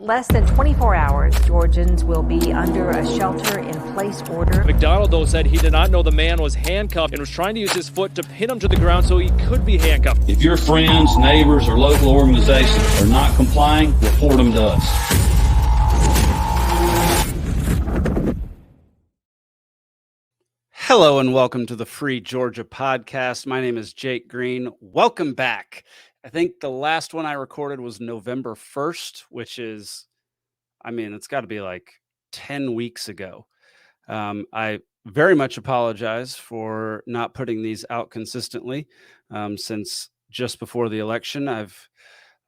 Less than 24 hours, Georgians will be under a shelter-in-place order. McDonald, though, said he did not know the man was handcuffed and was trying to use his foot to pin him to the ground so he could be handcuffed. If your friends, neighbors, or local organizations are not complying, report them to us. Hello and welcome to the Free Georgia Podcast. My name is Jake Green. Welcome back. I think the last one I recorded was November 1st, which is, it's got to be like 10 weeks ago. I very much apologize for not putting these out consistently since just before the election. I've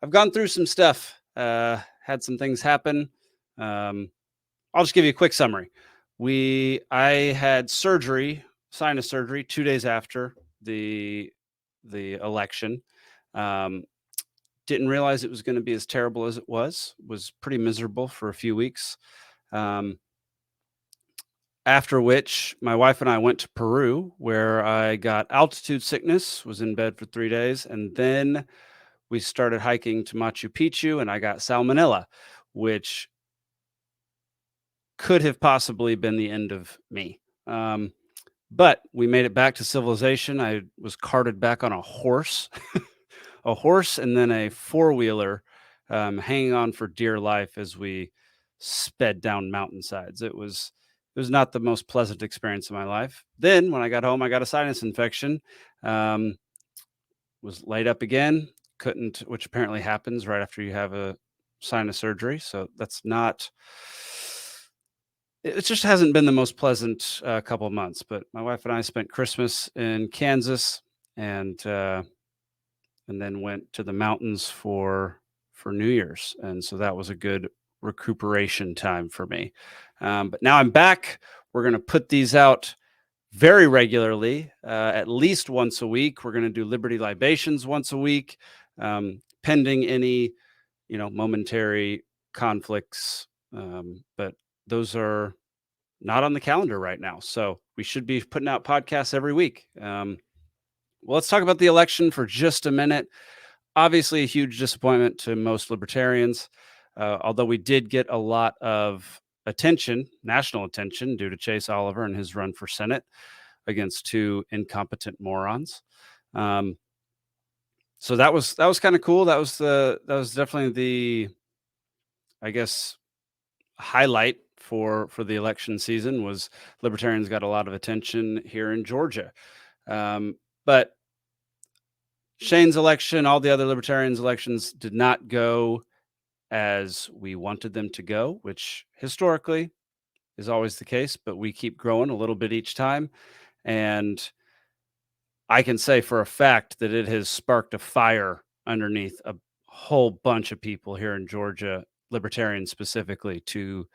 gone through some stuff, had some things happen. I'll just give you a quick summary. I had sinus surgery 2 days after the election. Didn't realize it was going to be as terrible as it was pretty miserable for a few weeks. After which my wife and I went to Peru, where I got altitude sickness, was in bed for 3 days. And then we started hiking to Machu Picchu and I got salmonella, which could have possibly been the end of me. But we made it back to civilization. I was carted back on a horse, and then a four-wheeler, hanging on for dear life as we sped down mountainsides. It was not the most pleasant experience of my life. Then when I got home, I got a sinus infection, was laid up again, which apparently happens right after you have a sinus surgery. So it just hasn't been the most pleasant couple of months, but my wife and I spent Christmas in Kansas and then went to the mountains for New Year's. And so that was a good recuperation time for me. But now I'm back. We're going to put these out very regularly, at least once a week. We're going to do Liberty Libations once a week, pending any, momentary conflicts. But those are not on the calendar right now. So we should be putting out podcasts every week. Well, let's talk about the election for just a minute. Obviously, a huge disappointment to most libertarians, although we did get a lot of national attention, due to Chase Oliver and his run for Senate against two incompetent morons. So that was kind of cool. That was definitely the, I guess, highlight for the election season was libertarians got a lot of attention here in Georgia. But Shane's election, all the other libertarians' elections did not go as we wanted them to go, which historically is always the case, but we keep growing a little bit each time. And I can say for a fact that it has sparked a fire underneath a whole bunch of people here in Georgia, libertarians specifically, to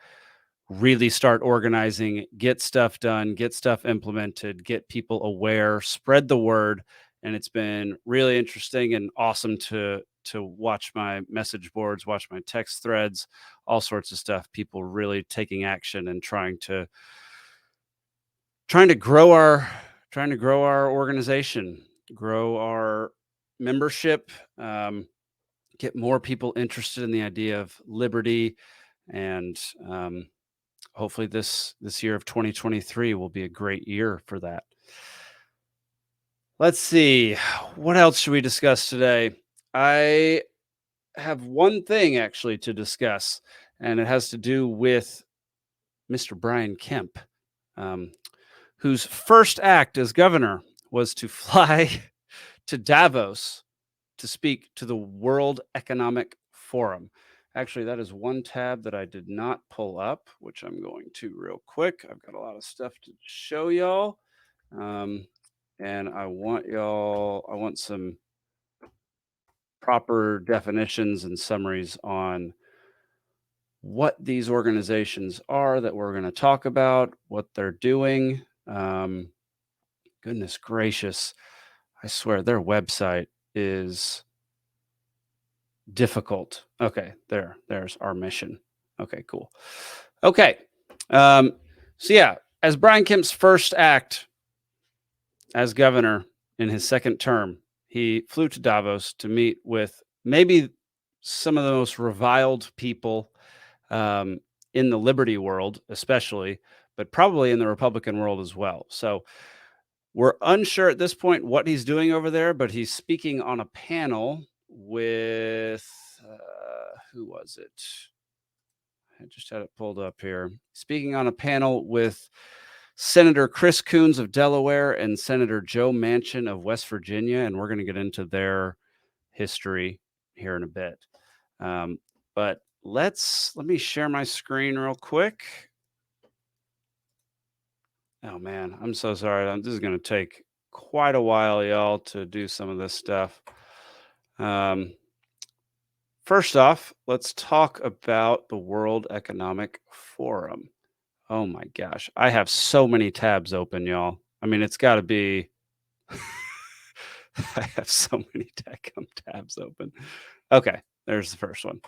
really start organizing, get stuff done, get stuff implemented, get people aware, spread the word. And it's been really interesting and awesome to watch my message boards, watch my text threads, all sorts of stuff. People really taking action and trying to grow our organization, grow our membership, get more people interested in the idea of liberty, and hopefully this year of 2023 will be a great year for that. Let's see. What else should we discuss today? I have one thing actually to discuss, and it has to do with Mr. Brian Kemp, whose first act as governor was to fly to Davos to speak to the World Economic Forum. Actually, that is one tab that I did not pull up, which I'm going to real quick. I've got a lot of stuff to show y'all. And I want some proper definitions and summaries on what these organizations are that we're going to talk about, what they're doing. Goodness gracious. I swear their website is difficult. Okay, there's our mission. Okay, cool. Okay. So yeah, as Brian Kemp's first act as governor in his second term, he flew to Davos to meet with maybe some of the most reviled people in the liberty world, especially, but probably in the Republican world as well. So we're unsure at this point what he's doing over there, but he's speaking on a panel with who was it? I just had it pulled up here. Speaking on a panel with Senator Chris Coons of Delaware and Senator Joe Manchin of West Virginia, and we're going to get into their history here in a bit. But let me share my screen real quick. Oh man, I'm so sorry. This is going to take quite a while, y'all, to do some of this stuff. First off, let's talk about the World Economic Forum. Oh my gosh, I have so many tabs open, y'all. I mean, it's got to be. I have so many tabs open. Okay, there's the first one.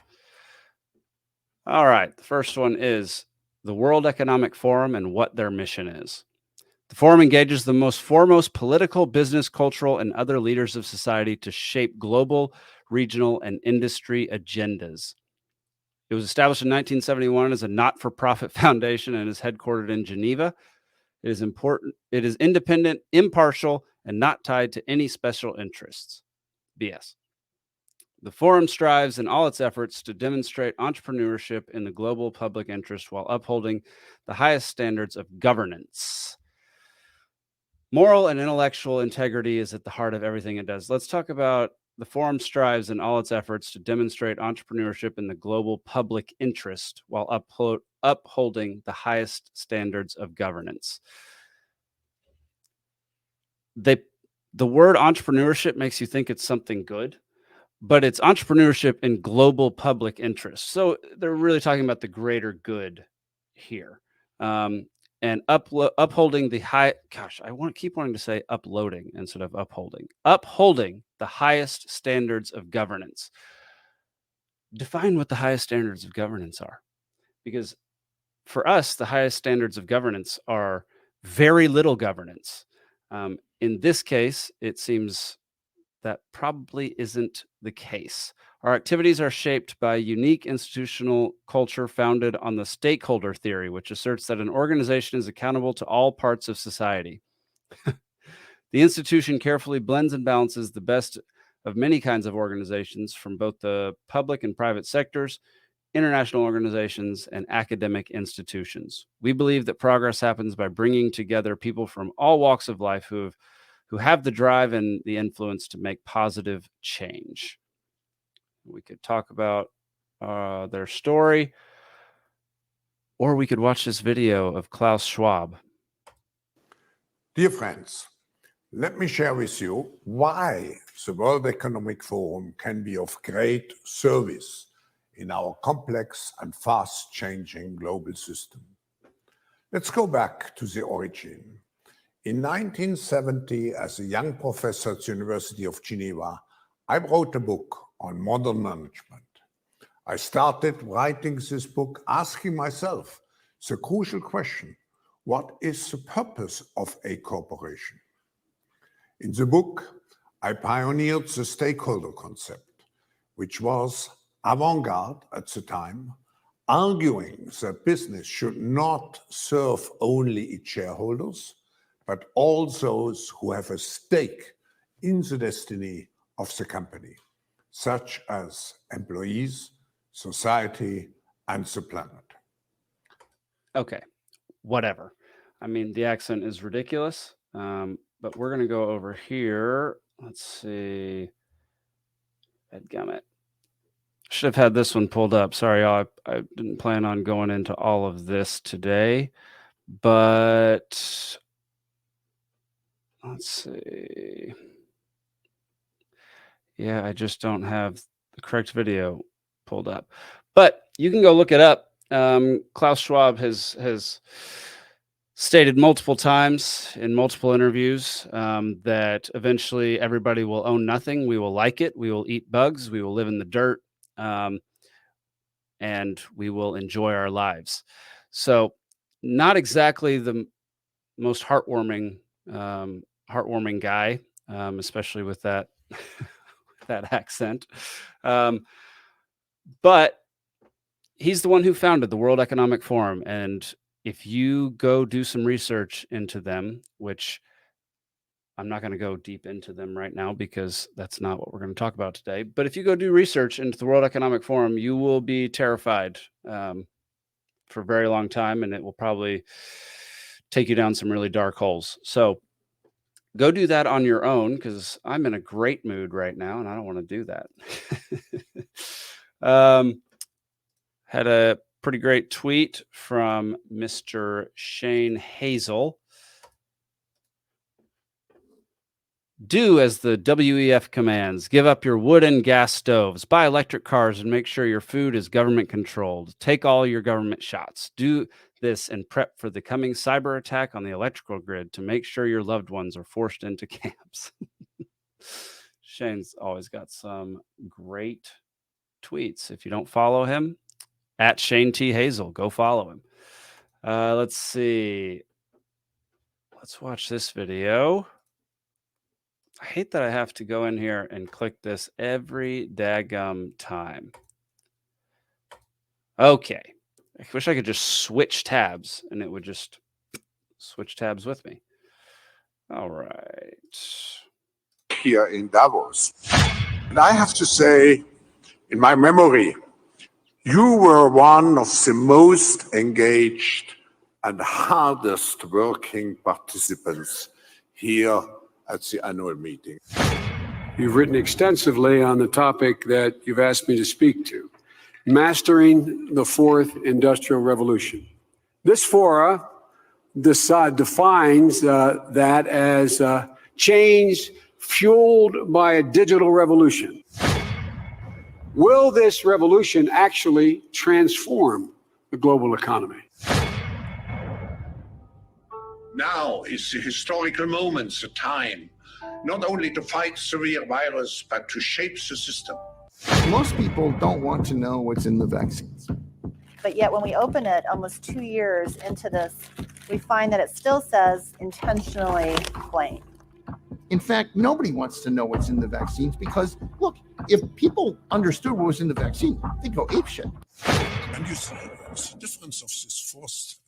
All right, the first one is the World Economic Forum and what their mission is. The forum engages the most foremost political, business, cultural, and other leaders of society to shape global, regional, and industry agendas. It was established in 1971 as a not-for-profit foundation and is headquartered in Geneva. It is independent, impartial, and not tied to any special interests. BS. The forum strives in all its efforts to demonstrate entrepreneurship in the global public interest while upholding the highest standards of governance. Moral and intellectual integrity is at the heart of everything it does. Let's talk about the forum strives in all its efforts to demonstrate entrepreneurship in the global public interest while upholding the highest standards of governance. The word entrepreneurship makes you think it's something good, but it's entrepreneurship in global public interest. So they're really talking about the greater good here. And upholding the high, gosh, keep wanting to say uploading instead of upholding the highest standards of governance. Define what the highest standards of governance are, because for us, the highest standards of governance are very little governance. In this case, it seems that probably isn't the case. Our activities are shaped by a unique institutional culture founded on the stakeholder theory, which asserts that an organization is accountable to all parts of society. The institution carefully blends and balances the best of many kinds of organizations from both the public and private sectors, international organizations, and academic institutions. We believe that progress happens by bringing together people from all walks of life who have the drive and the influence to make positive change. We could talk about their story, or we could watch this video of Klaus Schwab. Dear friends, let me share with you why the World Economic Forum can be of great service in our complex and fast-changing global system. Let's go back to the origin. In 1970, as a young professor at the University of Geneva, I wrote a book on modern management. I started writing this book asking myself the crucial question, what is the purpose of a corporation? In the book, I pioneered the stakeholder concept, which was avant-garde at the time, arguing that business should not serve only its shareholders, but all those who have a stake in the destiny of the company, such as employees, society, and the planet. Okay, whatever. I mean, the accent is ridiculous, but we're going to go over here. Let's see. Dadgummit. Should have had this one pulled up. Sorry, y'all. I didn't plan on going into all of this today, but let's see. Yeah, I just don't have the correct video pulled up, but you can go look it up. Klaus Schwab has stated multiple times in multiple interviews that eventually everybody will own nothing. We will like it. We will eat bugs. We will live in the dirt, and we will enjoy our lives. So, not exactly the most heartwarming guy, especially with that that accent. But he's the one who founded the World Economic Forum. And if you go do some research into them, which I'm not going to go deep into them right now because that's not what we're going to talk about today. But if you go do research into the World Economic Forum, you will be terrified for a very long time, and it will probably take you down some really dark holes. So go do that on your own, because I'm in a great mood right now and I don't want to do that. Had a pretty great tweet from Mr. Shane Hazel. Do as the WEF commands. Give up your wood and gas stoves. Buy electric cars and make sure your food is government controlled. Take all your government shots. Do this and prep for the coming cyber attack on the electrical grid to make sure your loved ones are forced into camps. Shane's always got some great tweets. If you don't follow him, at Shane T. Hazel, go follow him. Let's see. Let's watch this video. I hate that I have to go in here and click this every daggum time. Okay. I wish I could just switch tabs and it would just switch tabs with me. All right. Here in Davos. And I have to say, in my memory, you were one of the most engaged and hardest working participants here at the annual meeting. You've written extensively on the topic that you've asked me to speak to, mastering the fourth industrial revolution. This fora defines that as change fueled by a digital revolution. Will this revolution actually transform the global economy? Now is the historical moment, the time, not only to fight severe virus, but to shape the system. Most people don't want to know what's in the vaccines. But yet when we open it almost 2 years into this, we find that it still says intentionally plain. In fact, nobody wants to know what's in the vaccines because, look, if people understood what was in the vaccine, they'd go apeshit. And you see, the difference of this fourth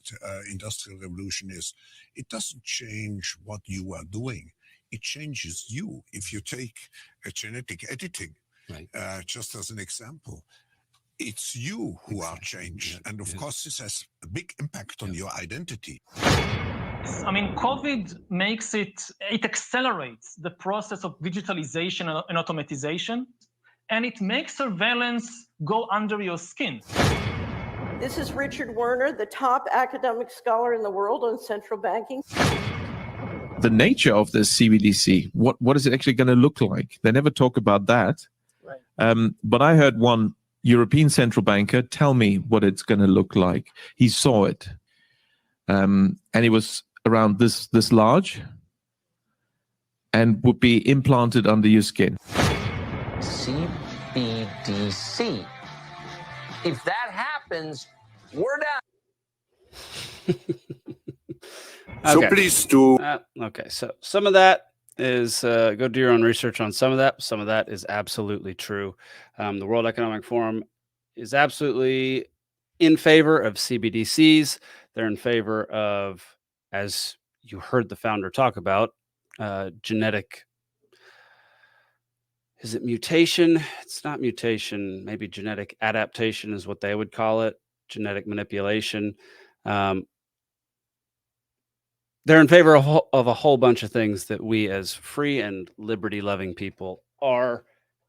industrial revolution is it doesn't change what you are doing. It changes you. If you take a genetic editing, right. Just as an example, it's you who are changed. And of course, this has a big impact on your identity. I mean, COVID makes it accelerates the process of digitalization and automatization, and it makes surveillance go under your skin. This is Richard Werner, the top academic scholar in the world on central banking. The nature of this CBDC, what is it actually going to look like? They never talk about that. Right. But I heard one European central banker tell me what it's going to look like. He saw it. And it was around this large and would be implanted under your skin. CBDC. If that happens, we're done. So please do. Okay, so some of that is go do your own research on some of that. Some of that is absolutely true. The World Economic Forum is absolutely in favor of CBDCs. They're in favor of, as you heard the founder talk about, genetic. Is it mutation? It's not mutation. Maybe genetic adaptation is what they would call it. Genetic manipulation. They're in favor of a whole bunch of things that we as free and liberty-loving people are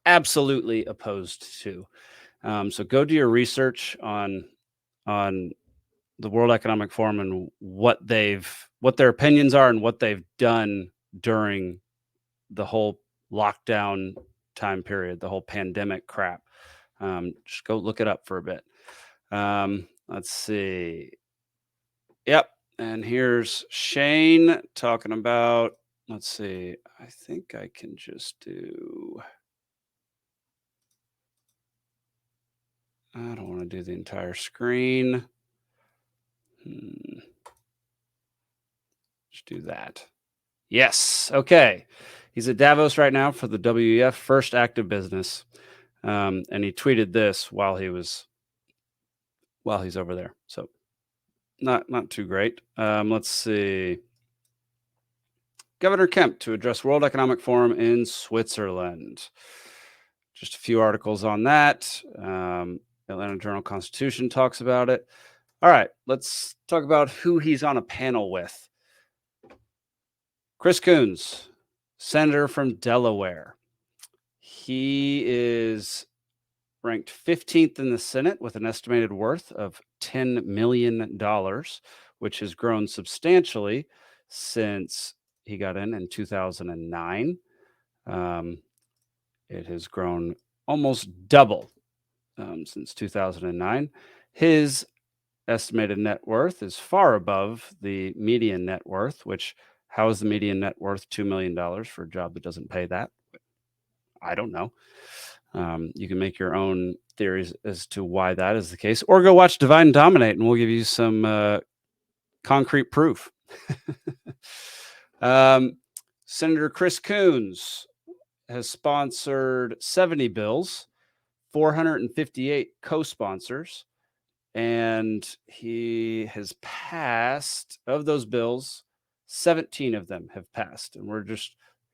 absolutely opposed to. So go do your research on the World Economic Forum and what their opinions are and what they've done during the whole lockdown time period, the whole pandemic crap. Just go look it up for a bit. Let's see. Yep. And here's Shane talking about, let's see. I think I can just do, I don't want to do the entire screen. Just do that. Yes. Okay. He's at Davos right now for the WEF first act of business. And he tweeted this while he was while he's over there. So not too great. Let's see. Governor Kemp to address World Economic Forum in Switzerland. Just a few articles on that. Atlanta Journal-Constitution talks about it. All right, let's talk about who he's on a panel with. Chris Coons, senator from Delaware. He is ranked 15th in the Senate with an estimated worth of $10 million, which has grown substantially since he got in 2009. It has grown almost double since 2009. His estimated net worth is far above the median net worth, which, how is the median net worth $2 million for a job that doesn't pay that? I don't know. You can make your own theories as to why that is the case, or go watch Divide and Dominate, and we'll give you some concrete proof. Senator Chris Coons has sponsored 70 bills, 458 co-sponsors, and he has passed, of those bills, 17 of them have passed. And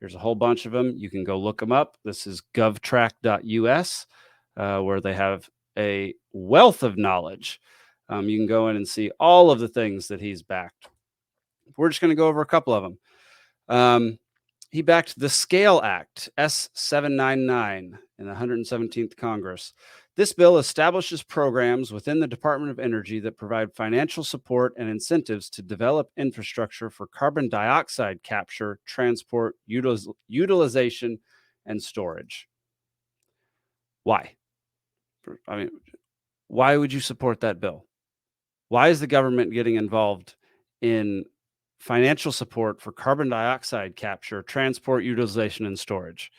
there's a whole bunch of them. You can go look them up. This is govtrack.us, where they have a wealth of knowledge. You can go in and see all of the things that he's backed. We're just going to go over a couple of them. He backed the SCALE Act, S799, in the 117th Congress. This bill establishes programs within the Department of Energy that provide financial support and incentives to develop infrastructure for carbon dioxide capture, transport, utilization, and storage. Why? I mean, why would you support that bill? Why is the government getting involved in financial support for carbon dioxide capture, transport, utilization, and storage?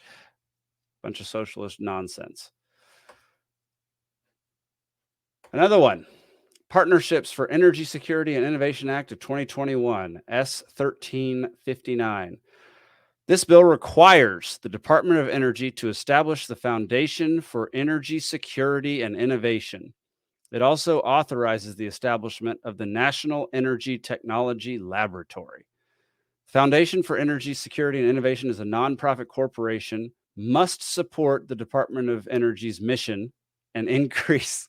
Bunch of socialist nonsense. Another one, Partnerships for Energy Security and Innovation Act of 2021, S1359. This bill requires the Department of Energy to establish the Foundation for Energy Security and Innovation. It also authorizes the establishment of the National Energy Technology Laboratory. Foundation for Energy Security and Innovation is a nonprofit corporation, must support the Department of Energy's mission and increase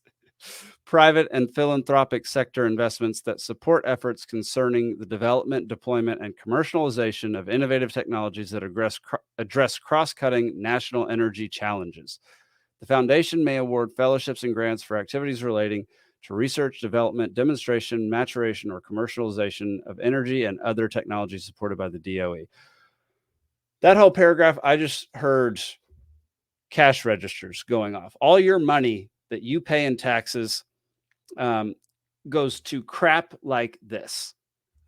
private and philanthropic sector investments that support efforts concerning the development, deployment, and commercialization of innovative technologies that address cross-cutting national energy challenges. The foundation may award fellowships and grants for activities relating to research, development, demonstration, maturation, or commercialization of energy and other technologies supported by the DOE. That whole paragraph, I just heard cash registers going off. All your money that you pay in taxes goes to crap like this.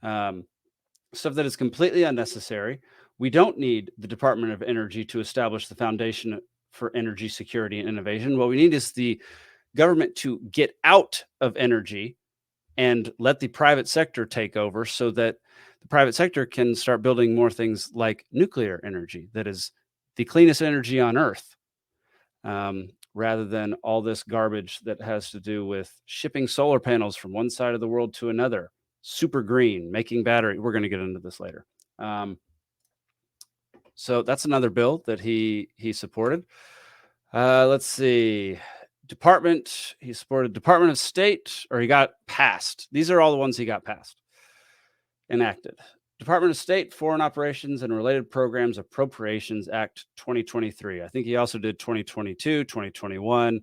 Stuff that is completely unnecessary. We don't need the Department of Energy to establish the Foundation for Energy Security and Innovation. What we need is the government to get out of energy and let the private sector take over so that the private sector can start building more things like nuclear energy that is the cleanest energy on earth, rather than all this garbage that has to do with shipping solar panels from one side of the world to another, super green, making battery. We're going to get into this later. So that's another bill that he supported. Let's see. He supported Department of State, or he got passed. These are all the ones he got passed, enacted. Department of State, Foreign Operations and Related Programs Appropriations Act 2023. I think he also did 2022, 2021.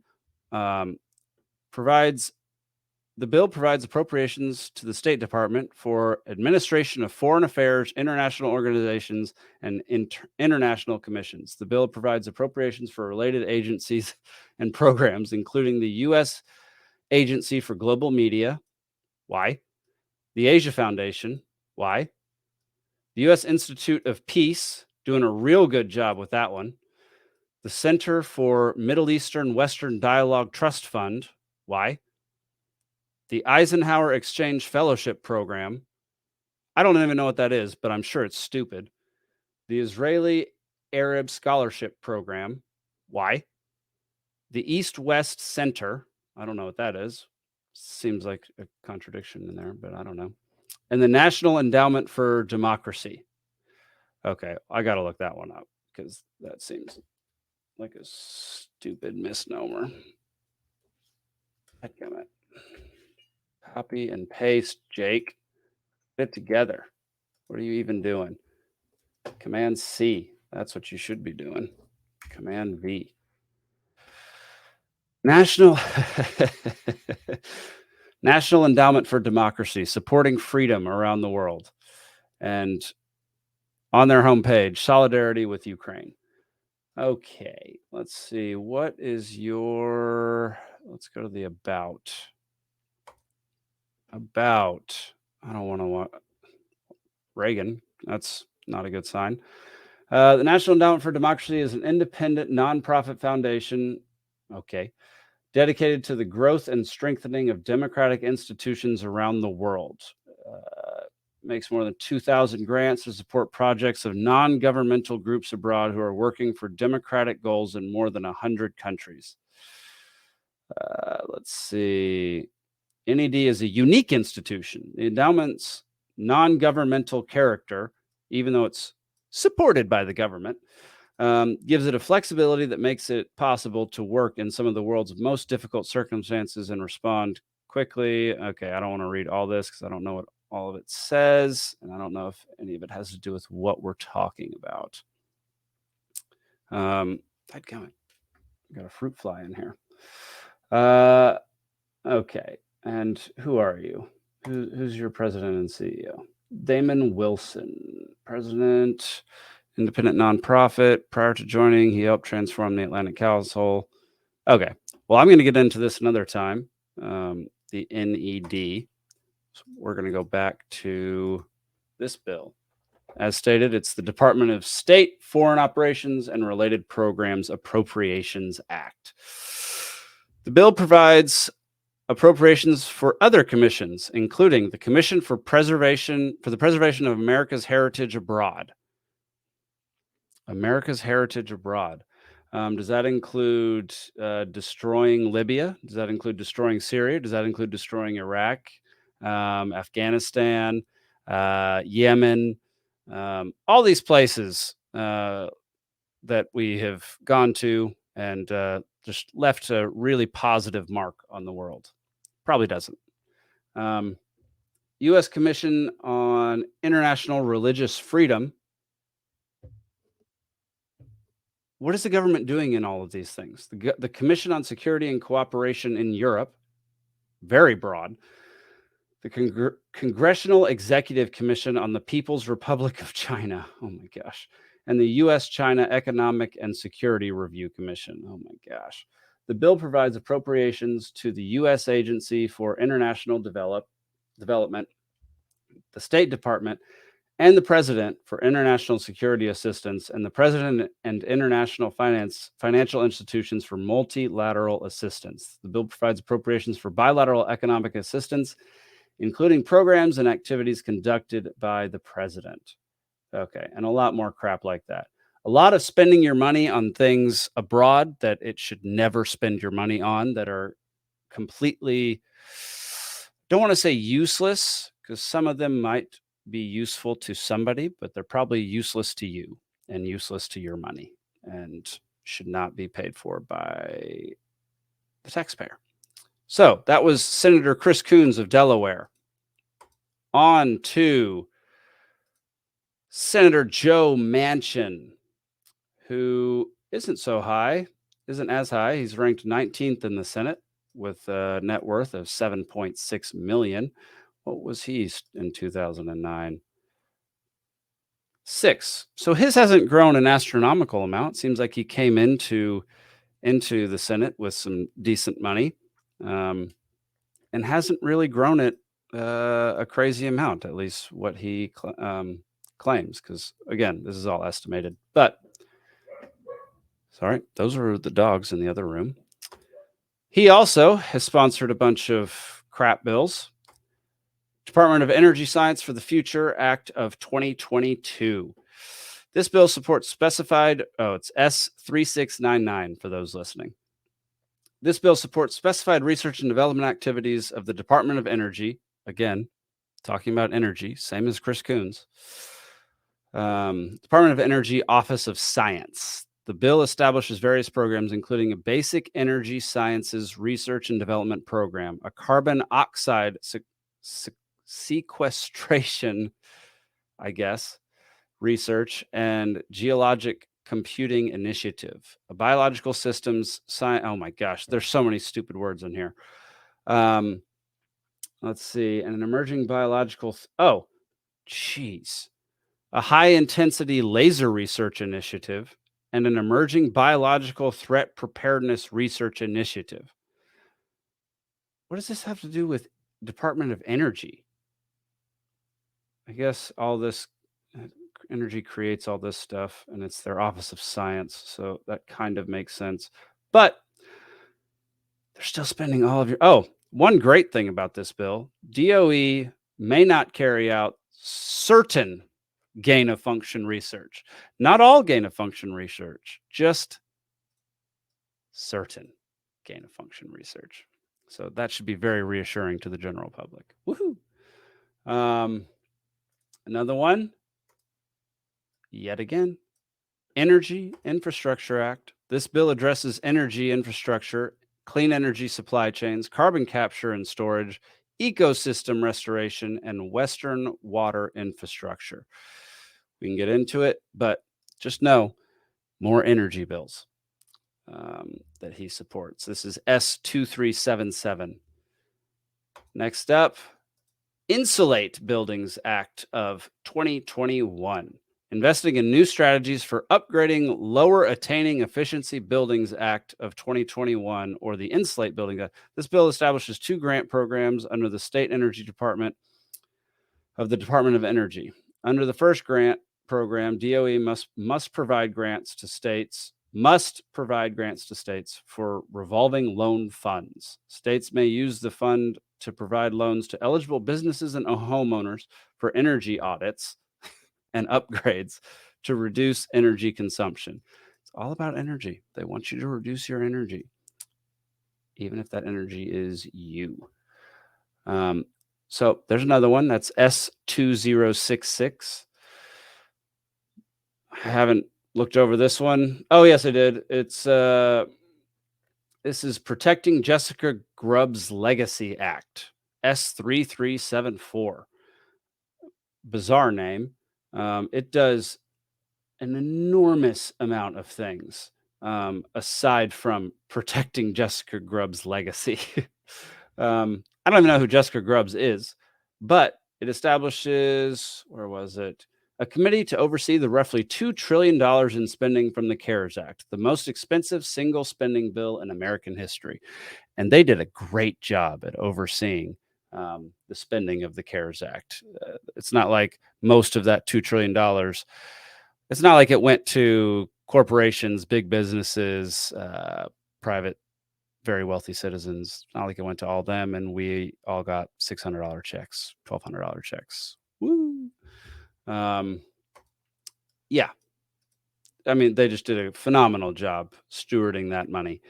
The bill provides appropriations to the State Department for administration of foreign affairs, international organizations, and international commissions. The bill provides appropriations for related agencies and programs, including the U.S. Agency for Global Media. Why? The Asia Foundation. Why? The U.S. Institute of Peace, doing a real good job with that one. The Center for Middle Eastern Western Dialogue Trust Fund. Why? The Eisenhower Exchange Fellowship Program. I don't even know what that is, but I'm sure it's stupid. The Israeli Arab Scholarship Program. Why? The East-West Center. I don't know what that is. Seems like a contradiction in there, but I don't know. And the National Endowment for Democracy. Okay, I got to look that one up because that seems like a stupid misnomer. Copy and paste, Jake. Put it together. What are you even doing? Command C. That's what you should be doing. Command V. National Endowment for Democracy, supporting freedom around the world. And on their homepage, solidarity with Ukraine. Okay, let's see. What is your, let's go to the about. About, I don't want to want Reagan. That's not a good sign. The National Endowment for Democracy is an independent nonprofit foundation. Okay. Dedicated to the growth and strengthening of democratic institutions around the world. Makes more than 2,000 grants to support projects of non-governmental groups abroad who are working for democratic goals in more than 100 countries. Let's see. NED is a unique institution. The endowment's non-governmental character, even though it's supported by the government, gives it a flexibility that makes it possible to work in some of the world's most difficult circumstances and respond quickly. Okay, I don't want to read all this because I don't know what all of it says, and I don't know if any of it has to do with what we're talking about. I'd got a fruit fly in here. Okay, and who are you? Who's your president and CEO? Damon Wilson, president, independent nonprofit. Prior to joining, he helped transform the Atlantic Council. Okay, well, I'm going to get into this another time. The NED. So we're going to go back to this bill. As stated, it's the Department of State, Foreign Operations, and Related Programs Appropriations Act. The bill provides appropriations for other commissions, including the Commission for the Preservation of America's Heritage Abroad. America's Heritage Abroad. Does that include destroying Libya? Does that include destroying Syria? Does that include destroying Iraq, Afghanistan, Yemen, all these places that we have gone to and just left a really positive mark on the world? Probably doesn't. U.S. Commission on International Religious Freedom. What is the government doing in all of these things? The Commission on Security and Cooperation in Europe, very broad. The Congressional Executive Commission on the People's Republic of China. Oh my gosh. And the U.S.-China Economic and Security Review Commission. Oh my gosh. The bill provides appropriations to the U.S. Agency for International Development, the State Department, and the President for International Security Assistance, and the President and International Financial Institutions for Multilateral Assistance. The bill provides appropriations for bilateral economic assistance, including programs and activities conducted by the President. Okay, and a lot more crap like that. A lot of spending your money on things abroad that it should never spend your money on, that are completely, don't want to say useless, because some of them might be useful to somebody, but they're probably useless to you and useless to your money and should not be paid for by the taxpayer. So that was Senator Chris Coons of Delaware. On to Senator Joe Manchin, who isn't as high. He's ranked 19th in the Senate with a net worth of $7.6 million. What was he in 2009? 6. So his hasn't grown an astronomical amount. Seems like he came into the Senate with some decent money, and hasn't really grown it a crazy amount, at least what he claims. Because again, this is all estimated. But sorry, those are the dogs in the other room. He also has sponsored a bunch of crap bills. Department of Energy Science for the Future Act of 2022. This bill supports specified, it's S3699 for those listening. This bill supports specified research and development activities of the Department of Energy. Again, talking about energy, same as Chris Coons. Department of Energy Office of Science. The bill establishes various programs, including a basic energy sciences research and development program, a carbon oxide sequestration, I guess, research, and geologic computing initiative, a biological systems science. Oh my gosh, there's so many stupid words in here. Let's see, and an emerging biological. Oh, geez. A high-intensity laser research initiative, and an emerging biological threat preparedness research initiative. What does this have to do with Department of Energy? I guess all this energy creates all this stuff, and it's their Office of Science, so that kind of makes sense. But they're still spending all of your... Oh, one great thing about this bill, DOE may not carry out certain gain-of-function research. Not all gain-of-function research, just certain gain-of-function research. So that should be very reassuring to the general public. Woohoo! Another one, yet again, Energy Infrastructure Act. This bill addresses energy infrastructure, clean energy supply chains, carbon capture and storage, ecosystem restoration, and Western water infrastructure. We can get into it, but just know more energy bills that he supports. This is S2377. Next up, Insulate Buildings Act of 2021. Investing in new strategies for upgrading lower attaining efficiency buildings Act of 2021, or the Insulate Building Act. This bill establishes 2 grant programs under the State Energy Department of the Department of Energy. Under the first grant program, DOE must provide grants to states for revolving loan funds. States may use the fund to provide loans to eligible businesses and homeowners for energy audits and upgrades to reduce energy consumption. It's all about energy. They want you to reduce your energy, even if that energy is you. So there's another one. That's S2066. I haven't looked over this one. Oh, yes, I did. It's this is Protecting Jessica Grubbs Legacy Act, S3374. Bizarre name. It does an enormous amount of things aside from protecting Jessica Grubbs' legacy. I don't even know who Jessica Grubbs is, but it establishes, where was it? A committee to oversee the roughly $2 trillion in spending from the CARES Act, the most expensive single spending bill in American history. And they did a great job at overseeing the spending of the CARES Act. It's not like most of that $2 trillion. It's not like it went to corporations, big businesses, private, very wealthy citizens. It's not like it went to all them and we all got $600 checks, $1,200 checks. Woo! Yeah. I mean, they just did a phenomenal job stewarding that money.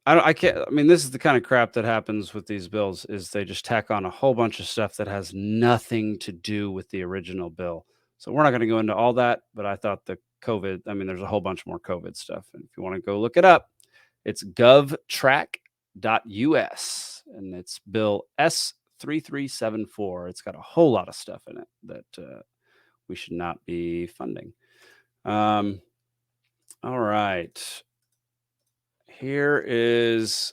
I can't, I mean, this is the kind of crap that happens with these bills is they just tack on a whole bunch of stuff that has nothing to do with the original bill. So we're not going to go into all that, but I thought the COVID, I mean, there's a whole bunch more COVID stuff. And if you want to go look it up, it's govtrack.us and it's bill S3374. It's got a whole lot of stuff in it that we should not be funding. All right. Here is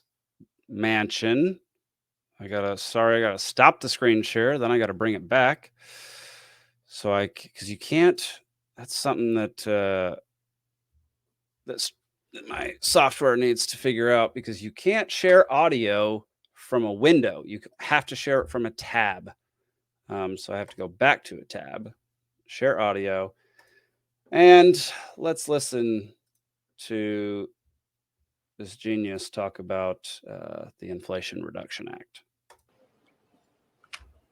Manchin. I gotta stop the screen share. Then I gotta bring it back. So because you can't, that's something that that my software needs to figure out, because you can't share audio from a window. You have to share it from a tab. So I have to go back to a tab, share audio, and let's listen to this genius talk about the Inflation Reduction Act.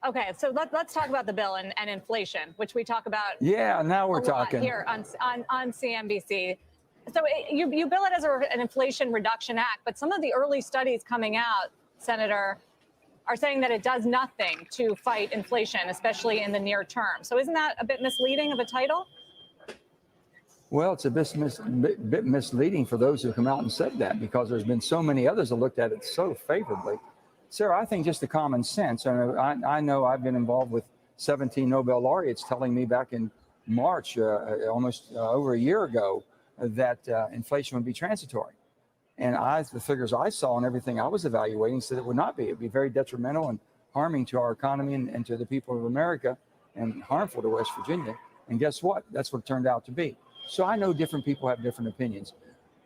Okay, so let's talk about the bill and inflation, which we talk about. Yeah, now we're talking here on CNBC. So you bill it as an Inflation Reduction Act, but some of the early studies coming out, Senator, are saying that it does nothing to fight inflation, especially in the near term. So isn't that a bit misleading of a title? Well, it's a bit misleading for those who come out and said that, because there's been so many others that looked at it so favorably. Sarah, I think just the common sense. I know I've been involved with 17 Nobel laureates telling me back in March, almost over a year ago, that inflation would be transitory. And the figures I saw and everything I was evaluating said it would not be. It would be very detrimental and harming to our economy and to the people of America, and harmful to West Virginia. And guess what? That's what it turned out to be. So I know different people have different opinions.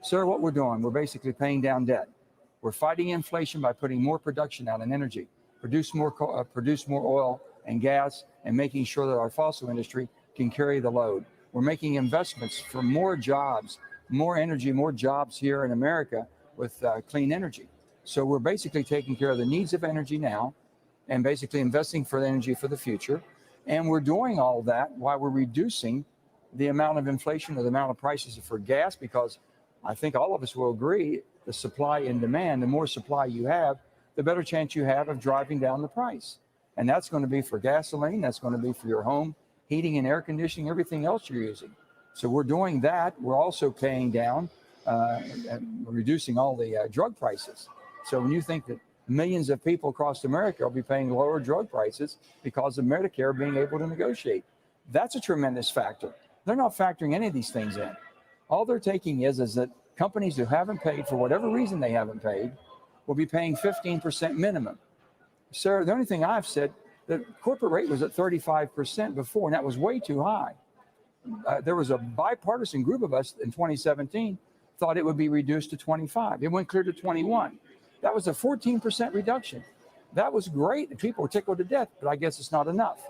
Sir, what we're doing, we're basically paying down debt. We're fighting inflation by putting more production out in energy, produce more oil and gas, and making sure that our fossil industry can carry the load. We're making investments for more jobs, more energy, more jobs here in America with clean energy. So we're basically taking care of the needs of energy now and basically investing for the energy for the future. And we're doing all that while we're reducing the amount of inflation or the amount of prices for gas, because I think all of us will agree the supply and demand, the more supply you have, the better chance you have of driving down the price. And that's going to be for gasoline. That's going to be for your home heating and air conditioning, everything else you're using. So we're doing that. We're also paying down, and reducing all the drug prices. So when you think that millions of people across America will be paying lower drug prices because of Medicare being able to negotiate, that's a tremendous factor. They're not factoring any of these things in. All they're taking is that companies who haven't paid, for whatever reason they haven't paid, will be paying 15% minimum. Sir, the only thing I've said, the corporate rate was at 35% before, and that was way too high. There was a bipartisan group of us in 2017 thought it would be reduced to 25. It went clear to 21. That was a 14% reduction. That was great. The people were tickled to death, but I guess it's not enough.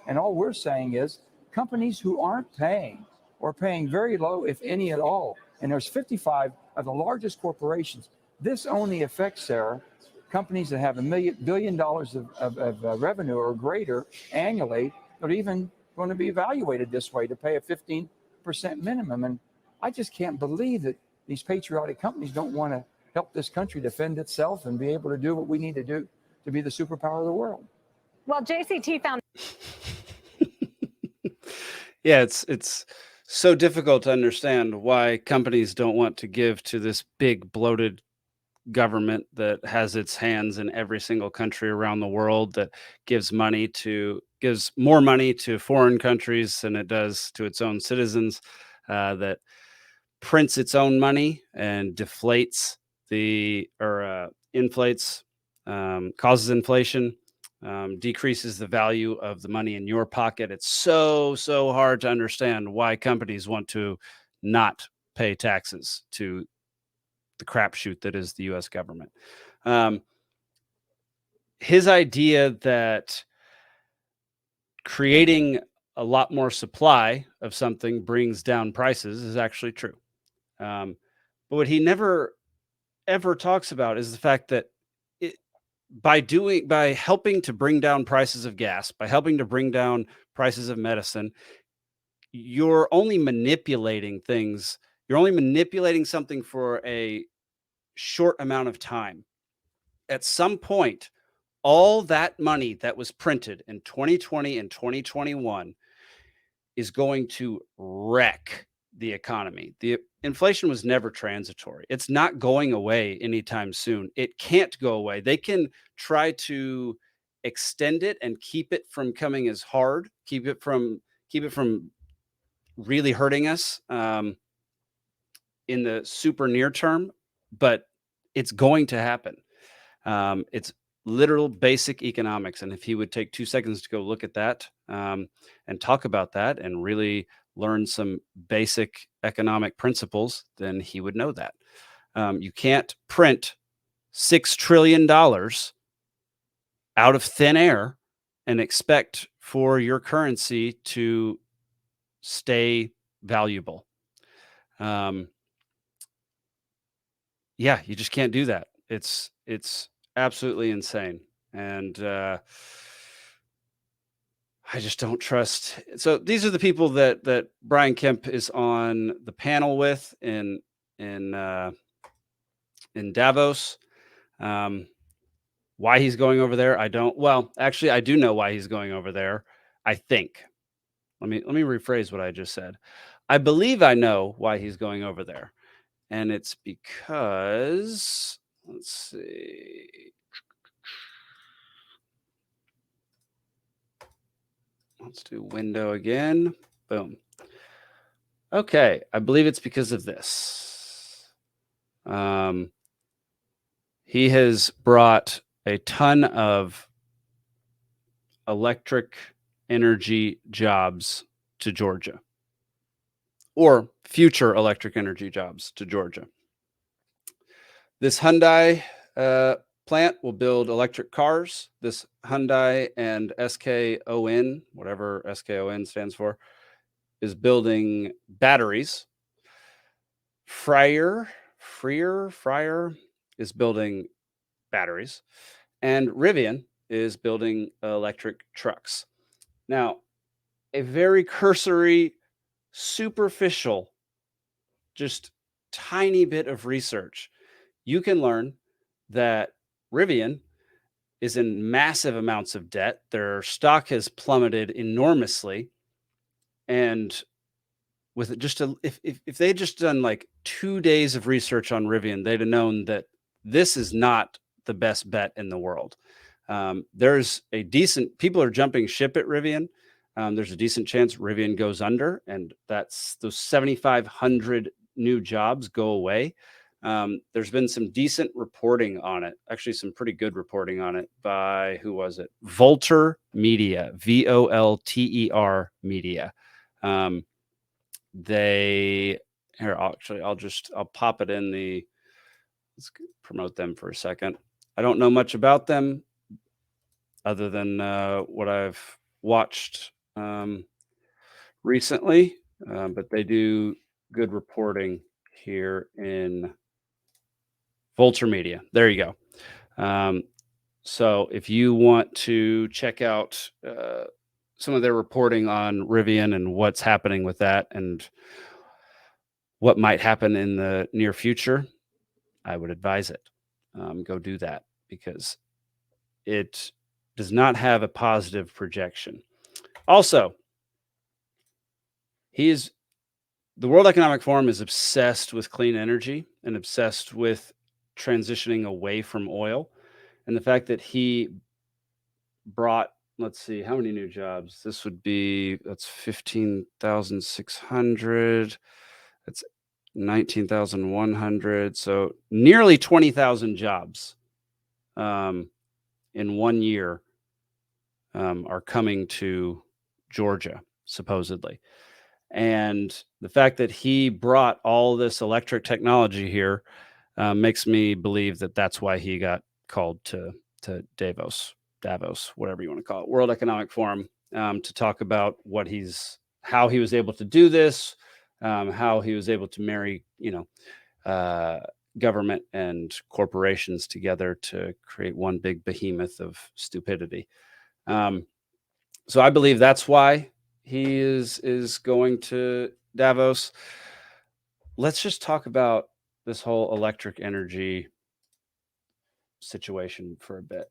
And all we're saying is companies who aren't paying, or paying very low, if any at all, and there's 55 of the largest corporations. This only affects, Sarah, companies that have $1 billion of revenue or greater annually, that are even going to be evaluated this way to pay a 15% minimum. And I just can't believe that these patriotic companies don't want to help this country defend itself and be able to do what we need to do to be the superpower of the world. Well, JCT found. Yeah, it's so difficult to understand why companies don't want to give to this big bloated government that has its hands in every single country around the world, that gives more money to foreign countries than it does to its own citizens, that prints its own money and deflates inflates, causes inflation, decreases the value of the money in your pocket. It's so hard to understand why companies want to not pay taxes to the crapshoot that is the U.S. government. His idea that creating a lot more supply of something brings down prices is actually true. But what he never ever talks about is the fact that by helping to bring down prices of gas, by helping to bring down prices of medicine, you're only manipulating things. You're only manipulating something for a short amount of time. At some point, all that money that was printed in 2020 and 2021 is going to wreck the economy. The inflation was never transitory. It's not going away anytime soon. It can't go away. They can try to extend it and keep it from coming as hard, keep it from really hurting us in the super near term, but it's going to happen. It's literal basic economics. And if he would take 2 seconds to go look at that and talk about that and really learn some basic economic principles, then he would know that. You can't print $6 trillion out of thin air and expect for your currency to stay valuable. Yeah, you just can't do that. It's absolutely insane. And I just don't trust. So these are the people that Brian Kemp is on the panel with in Davos. Why he's going over there, I don't. Well, actually, I do know why he's going over there. I think. Let me rephrase what I just said. I believe I know why he's going over there, and it's because, let's see. Let's do window again. Boom. Okay, I believe it's because of this. He has brought a ton of electric energy jobs to Georgia, or future electric energy jobs to Georgia. This Hyundai plant will build electric cars. This Hyundai and SKON, whatever SKON stands for, is building batteries. Fryer is building batteries, and Rivian is building electric trucks. Now, a very cursory, superficial, just tiny bit of research, you can learn that Rivian is in massive amounts of debt. Their stock has plummeted enormously, and with just if they had just done like 2 days of research on Rivian, they'd have known that this is not the best bet in the world. There's a decent, people are jumping ship at Rivian. There's a decent chance Rivian goes under, and that's those 7,500 new jobs go away. There's been some decent reporting on it, actually some pretty good reporting on it by, who was it? Volter Media, VOLTER Media. I'll pop it in the, let's promote them for a second. I don't know much about them other than what I've watched recently, but they do good reporting here in Volter Media. There you go. So if you want to check out some of their reporting on Rivian and what's happening with that and what might happen in the near future, I would advise it. Go do that, because it does not have a positive projection. Also, the World Economic Forum is obsessed with clean energy and obsessed with transitioning away from oil. And the fact that he brought, let's see, how many new jobs? That's 15,600. That's 19,100. So nearly 20,000 jobs in 1 year are coming to Georgia, supposedly. And the fact that he brought all this electric technology here makes me believe that that's why he got called to Davos, whatever you want to call it, World Economic Forum, to talk about how he was able to do this, how he was able to marry, government and corporations together to create one big behemoth of stupidity. So I believe that's why he is going to Davos. Let's just talk about this whole electric energy situation for a bit.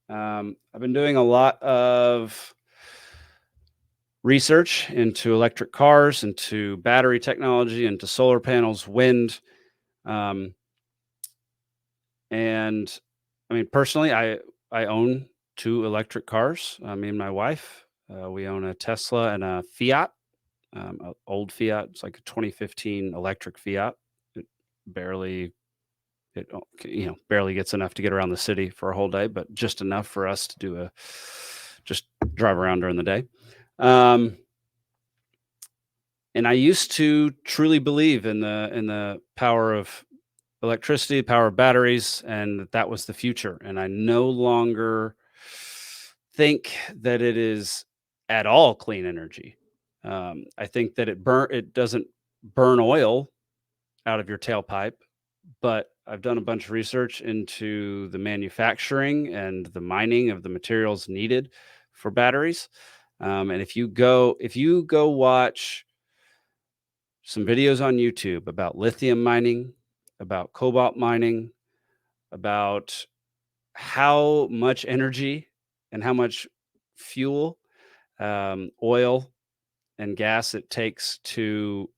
I've been doing a lot of research into electric cars, into battery technology, into solar panels, wind. And I mean, personally, I own 2 electric cars. Me and my wife, we own a Tesla and a Fiat, an old Fiat. It's like a 2015 electric Fiat. It barely gets enough to get around the city for a whole day, but just enough for us to just drive around during the day. And I used to truly believe in the power of electricity, power of batteries, and that was the future. And I no longer think that it is at all clean energy. I think that it doesn't burn oil out of your tailpipe, but I've done a bunch of research into the manufacturing and the mining of the materials needed for batteries. And if you go watch some videos on YouTube about lithium mining, about cobalt mining, about how much energy and how much fuel, oil and gas it takes to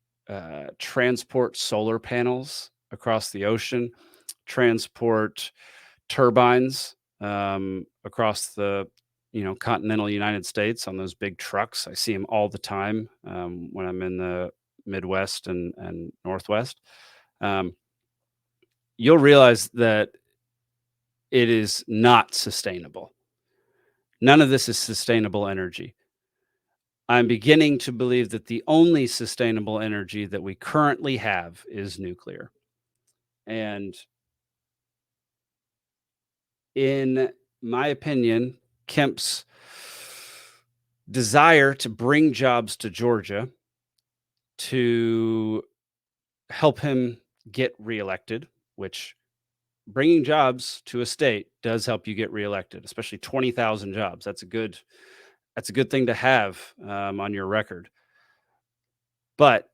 transport solar panels across the ocean, transport turbines across the continental United States on those big trucks. I see them all the time when I'm in the Midwest and Northwest. You'll realize that it is not sustainable. None of this is sustainable energy. I'm beginning to believe that the only sustainable energy that we currently have is nuclear. And in my opinion, Kemp's desire to bring jobs to Georgia to help him get reelected, which bringing jobs to a state does help you get reelected, especially 20,000 jobs. That's a good thing to have on your record. But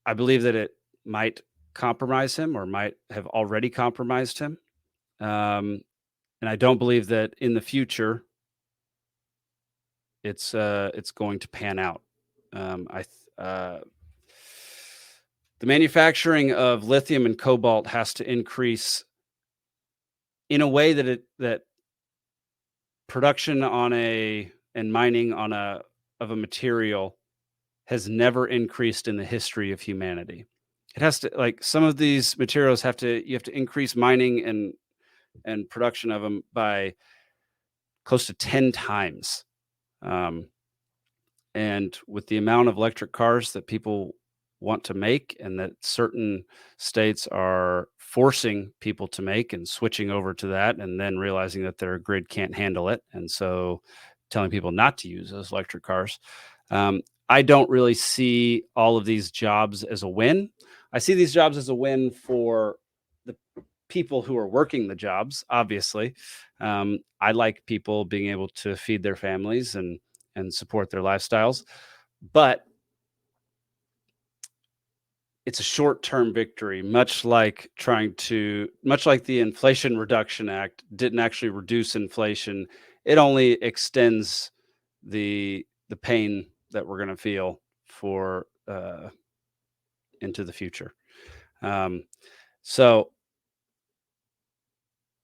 I believe that it might compromise him or might have already compromised him. And I don't believe that in the future it's going to pan out. The manufacturing of lithium and cobalt has to increase in a way that production and mining of a material has never increased in the history of humanity. It has to, like, some of these materials you have to increase mining and production of them by close to 10 times. And with the amount of electric cars that people want to make and that certain states are forcing people to make and switching over to that and then realizing that their grid can't handle it. And so telling people not to use those electric cars. I don't really see all of these jobs as a win. I see these jobs as a win for the people who are working the jobs, obviously. I like people being able to feed their families and support their lifestyles, but it's a short-term victory, much like the Inflation Reduction Act didn't actually reduce inflation. It only extends the pain that we're going to feel for into the future. So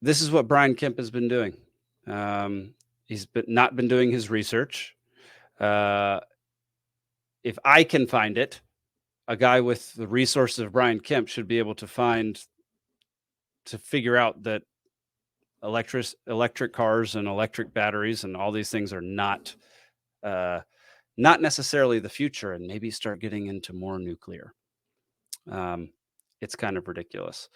this is what Brian Kemp has been doing. He's not been doing his research. If I can find it, a guy with the resources of Brian Kemp should be able to figure out that electric cars and electric batteries and all these things are not necessarily the future, and maybe start getting into more nuclear. It's kind of ridiculous.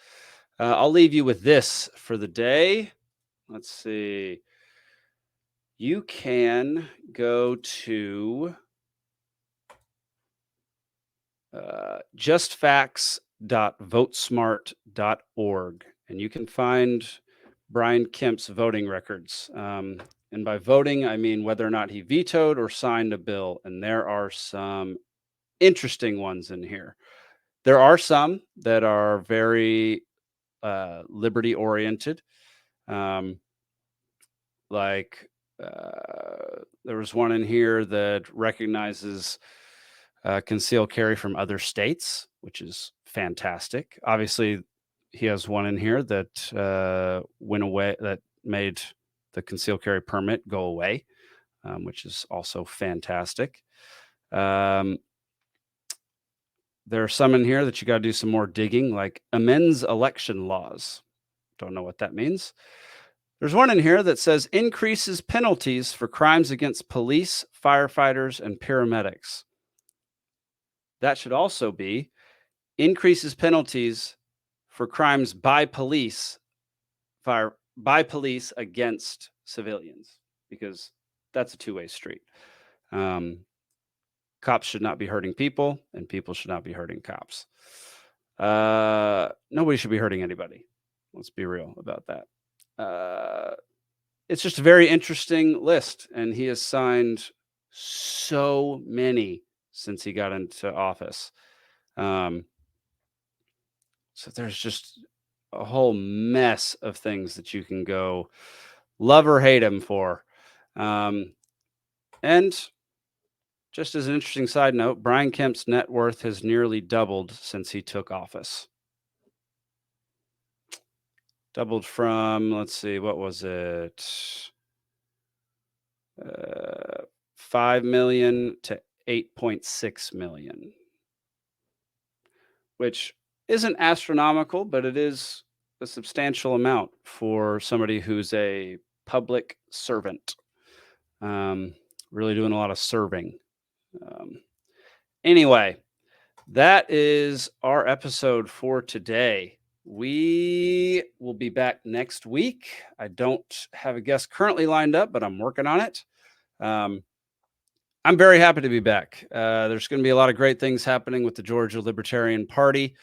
I'll leave you with this for the day. Let's see. You can go to justfacts.votesmart.org, and you can find Brian Kemp's voting records. And by voting, I mean whether or not he vetoed or signed a bill. And there are some interesting ones in here. There are some that are very liberty oriented. There was one in here that recognizes concealed carry from other states, which is fantastic. Obviously, he has one in here that went away, that made the concealed carry permit go away, which is also fantastic. There are some in here that you got to do some more digging, like amends election laws. Don't know what that means. There's one in here that says increases penalties for crimes against police, firefighters, and paramedics. That should also be increases penalties for crimes by police against civilians, because that's a two-way street. Cops should not be hurting people, and people should not be hurting cops. Nobody should be hurting anybody. Let's be real about that. it's just a very interesting list, and he has signed so many since he got into office. So there's just a whole mess of things that you can go love or hate him for. And just as an interesting side note, Brian Kemp's net worth has nearly doubled since he took office. Doubled from, let's see, what was it? 5 million to 8.6 million, which isn't astronomical, but it is a substantial amount for somebody who's a public servant. Really doing a lot of serving. Anyway, that is our episode for today. We will be back next week. I don't have a guest currently lined up, but I'm working on it. I'm very happy to be back. There's going to be a lot of great things happening with the Georgia Libertarian Party.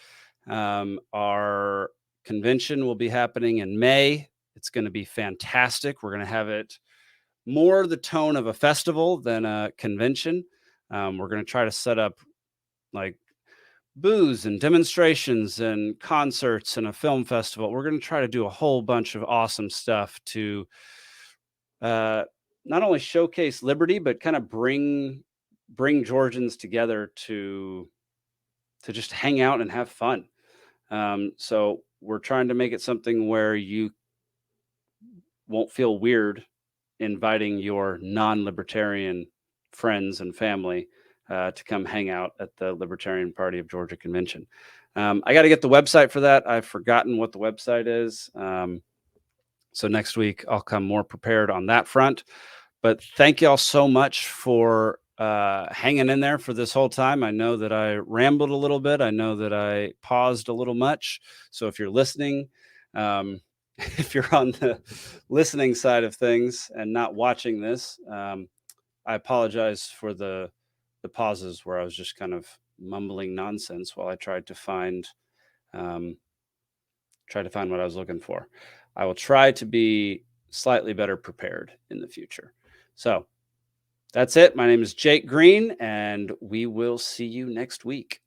Our convention will be happening in May. It's going to be fantastic. We're going to have it more the tone of a festival than a convention. We're going to try to set up like booths and demonstrations and concerts and a film festival. We're going to try to do a whole bunch of awesome stuff to not only showcase liberty, but kind of bring Georgians together to just hang out and have fun. So we're trying to make it something where you won't feel weird inviting your non-libertarian friends and family to come hang out at the Libertarian Party of Georgia convention. I got to get the website for that. I've forgotten what the website is. So next week I'll come more prepared on that front. But thank y'all so much for hanging in there for this whole time. I know that I rambled a little bit. I know that I paused a little much. So if you're listening, if you're on the listening side of things and not watching this, I apologize for the pauses where I was just kind of mumbling nonsense while I tried to find what I was looking for. I will try to be slightly better prepared in the future. So that's it. My name is Jake Green, and we will see you next week.